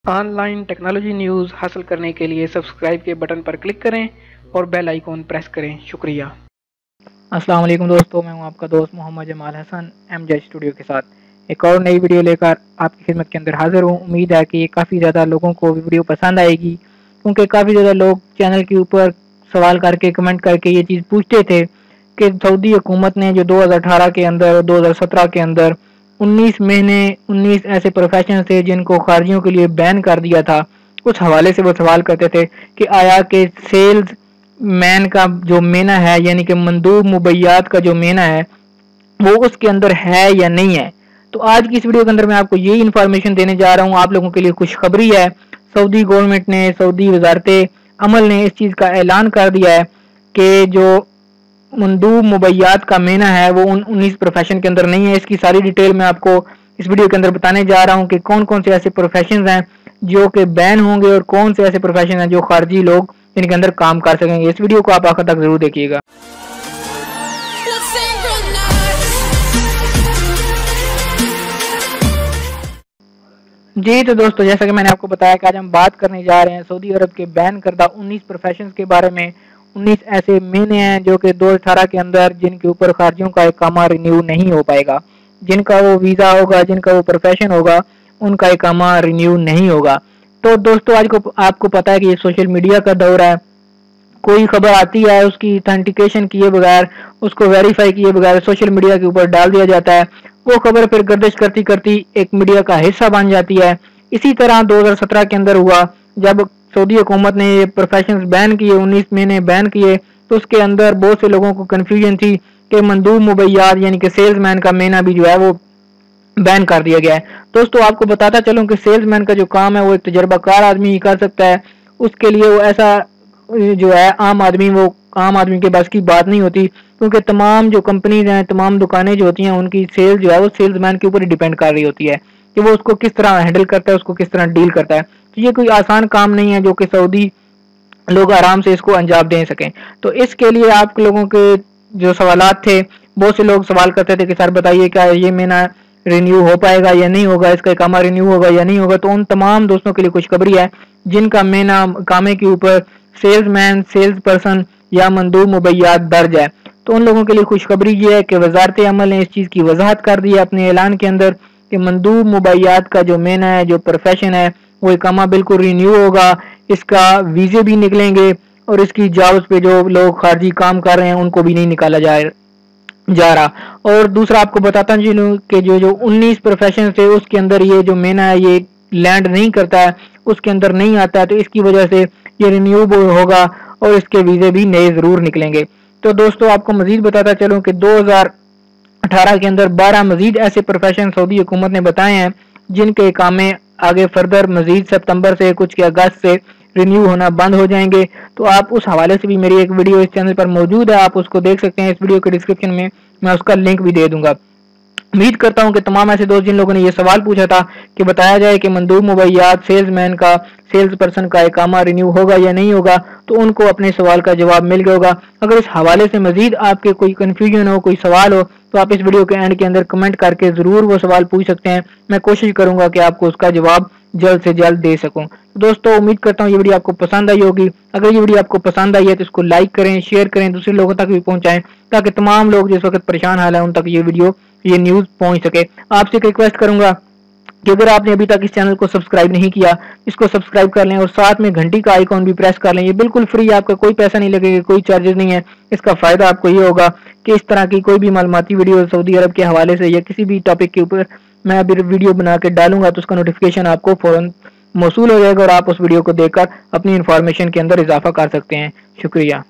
Online technology news हासिल करने के लिए सब्सक्राइब के बटन पर क्लिक करें और बेल आइकॉन प्रेस करें। शुक्रिया। अस्सलाम वालेकुम दोस्तों, मैं हूं आपका दोस्त मोहम्मद जमाल हसन एमजे स्टूडियो के साथ एक और नई वीडियो लेकर आपकी खिदमत के अंदर हाजिर हूं। उम्मीद है कि काफ़ी ज़्यादा लोगों को वीडियो पसंद आएगी, क्योंकि काफ़ी ज़्यादा लोग चैनल के ऊपर सवाल करके कमेंट करके ये चीज़ पूछते थे कि सऊदी हुकूमत ने जो 2018 के अंदर और 2017 के अंदर 19 महीने 19 ऐसे प्रोफेशन थे जिनको खारजियों के लिए बैन कर दिया था। उस हवाले से वो सवाल करते थे कि आया कि सेल्स मैन का जो मेना है, यानी कि मंदूब मुबैयात का जो मेना है, वो उसके अंदर है या नहीं है। तो आज की इस वीडियो के अंदर मैं आपको यही इन्फॉर्मेशन देने जा रहा हूँ। आप लोगों के लिए खुशखबरी है। सऊदी गवर्नमेंट ने, सऊदी वजारत अमल ने इस चीज़ का ऐलान कर दिया है कि जो मंदूब मुबैयात का मेना है वो उन 19 प्रोफेशन के अंदर नहीं है। इसकी सारी डिटेल मैं आपको इस वीडियो के अंदर बताने जा रहा हूँ कि कौन कौन से ऐसे प्रोफेशन हैं जो कि बैन होंगे और कौन से ऐसे प्रोफेशन हैं जो खारजी लोग इनके अंदर काम कर सकेंगे। इस वीडियो को आप आखिर तक जरूर देखिएगा। जी तो दोस्तों, जैसा कि मैंने आपको बताया कि आज हम बात करने जा रहे हैं सऊदी अरब के बैन करदा 19 प्रोफेशंस के बारे में। 19 ऐसे महीने हैं जो कि 2018 के अंदर जिनके ऊपर खारजियों का इकामा रिन्यू नहीं हो पाएगा। जिनका वो वीज़ा होगा, जिनका वो प्रोफेशन होगा, उनका इकामा रिन्यू नहीं होगा। तो दोस्तों, आज को आपको पता है कि ये सोशल मीडिया का दौर है। कोई खबर आती है, उसकी ऑथेंटिकेशन किए बगैर, उसको वेरीफाई किए बगैर सोशल मीडिया के ऊपर डाल दिया जाता है। वो खबर फिर गर्दिश करती करती एक मीडिया का हिस्सा बन जाती है। इसी तरह 2017 के अंदर हुआ, जब सऊदी हुकूमत ने ये प्रोफेशंस बैन किए, 19 महीने बैन किए, तो उसके अंदर बहुत से लोगों को कन्फ्यूजन थी कि मंदूब मुबैयात यानी कि सेल्समैन का मेना भी जो है वो बैन कर दिया गया है। दोस्तों, आपको बताता चलूं कि सेल्समैन का जो काम है वो एक तजर्बाकार आदमी ही कर सकता है। उसके लिए वो ऐसा जो है आम आदमी के बस की बात नहीं होती, क्योंकि तमाम जो कंपनीज हैं, तमाम दुकानें जो होती हैं, उनकी सेल जो है वो सेल्समैन के ऊपर ही डिपेंड कर रही होती है कि वो उसको किस तरह हैंडल करता है, उसको किस तरह डील करता है। तो ये कोई आसान काम नहीं है जो कि सऊदी लोग आराम से इसको अंजाम दे सकें। तो इसके लिए आप लोगों के जो सवालात थे, बहुत से लोग सवाल करते थे कि सर बताइए क्या ये महीना रिन्यू हो पाएगा या नहीं होगा, इसका इकामा रिन्यू होगा या नहीं होगा। तो उन तमाम दोस्तों के लिए खुशखबरी है जिनका महीना इकामे के ऊपर सेल्समैन, सेल्स पर्सन या मंदूब मुबैयात दर्ज है। तो उन लोगों के लिए खुशखबरी ये है कि वजारत अमल ने इस चीज़ की वजाहत कर दी है अपने ऐलान के अंदर कि मंदूब मुबैयात का जो मेना है, जो प्रोफेशन है, वो इकामा बिल्कुल रिन्यू होगा। इसका वीज़े भी निकलेंगे और इसकी जॉब्स पे जो लोग खारजी काम कर रहे हैं उनको भी नहीं निकाला जा रहा। और दूसरा आपको बताता हूँ कि जो 19 प्रोफेशन थे उसके अंदर ये जो मेना है ये लैंड नहीं करता है, उसके अंदर नहीं आता है। तो इसकी वजह से ये रिन्यू होगा और इसके वीज़े भी नए ज़रूर निकलेंगे। तो दोस्तों, आपको मजीद बताता चलूँ कि 2018 के अंदर 12 मजीद ऐसे प्रोफेशन सऊदी हुकूमत ने बताए हैं जिनके कामें आगे फर्दर मजीद सितंबर से, कुछ के अगस्त से रिन्यू होना बंद हो जाएंगे। तो आप उस हवाले से भी मेरी एक वीडियो इस चैनल पर मौजूद है, आप उसको देख सकते हैं। इस वीडियो के डिस्क्रिप्शन में मैं उसका लिंक भी दे दूंगा। उम्मीद करता हूं कि तमाम ऐसे दोस्त जिन लोगों ने ये सवाल पूछा था कि बताया जाए कि मंदूब मुबैयात सेल्समैन का, सेल्स पर्सन का इकामा रिन्यू होगा या नहीं होगा, तो उनको अपने सवाल का जवाब मिल गया होगा। अगर इस हवाले से मजीद आपके कोई कन्फ्यूजन हो, कोई सवाल हो, तो आप इस वीडियो के एंड के अंदर कमेंट करके ज़रूर वो सवाल पूछ सकते हैं। मैं कोशिश करूंगा कि आपको उसका जवाब जल्द से जल्द दे सकूं। तो दोस्तों, उम्मीद करता हूँ ये वीडियो आपको पसंद आई होगी। अगर ये वीडियो आपको पसंद आई है तो इसको लाइक करें, शेयर करें, दूसरे लोगों तक भी पहुंचाएं, ताकि तमाम लोग जिस वक्त परेशान हाल है उन तक ये वीडियो, ये न्यूज़ पहुंच सके। आपसे एक रिक्वेस्ट करूंगा कि अगर आपने अभी तक इस चैनल को सब्सक्राइब नहीं किया, इसको सब्सक्राइब कर लें और साथ में घंटी का आइकॉन भी प्रेस कर लें। ये बिल्कुल फ्री, आपका कोई पैसा नहीं लगेगा, कोई चार्जेस नहीं है। इसका फ़ायदा आपको ये होगा कि इस तरह की कोई भी मालूमाती वीडियो सऊदी अरब के हवाले से या किसी भी टॉपिक के ऊपर मैं अभी वीडियो बना के डालूंगा तो उसका नोटिफिकेशन आपको फ़ौरन मौसूल हो जाएगा और आप उस वीडियो को देखकर अपनी इन्फॉर्मेशन के अंदर इजाफा कर सकते हैं। शुक्रिया।